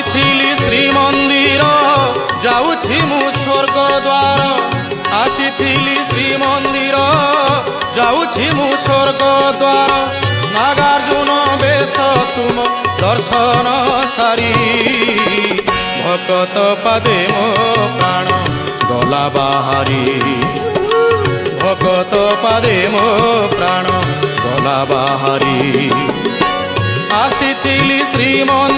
ଆସିଥିଲି ଶ୍ରୀମନ୍ଦିର ଯାଉଛି ମୁଁ ସ୍ୱର୍ଗ ଦ୍ୱାର ଆସିଥିଲି ଶ୍ରୀମନ୍ଦିର ଯାଉଛି ମୁଁ ସ୍ୱର୍ଗ ଦ୍ୱାର ନାଗାର୍ଜୁନ ବେଶ ତୁମ ଦର୍ଶନ ସାରି ଭକତ ପାଦେ ମୋ ପ୍ରାଣ ଗଲା ବାହାରି ଭକତ ପାଦେ ମୋ ପ୍ରାଣ ଗଲା ବାହାରି ଆସିଥିଲି ଶ୍ରୀମନ୍ଦିର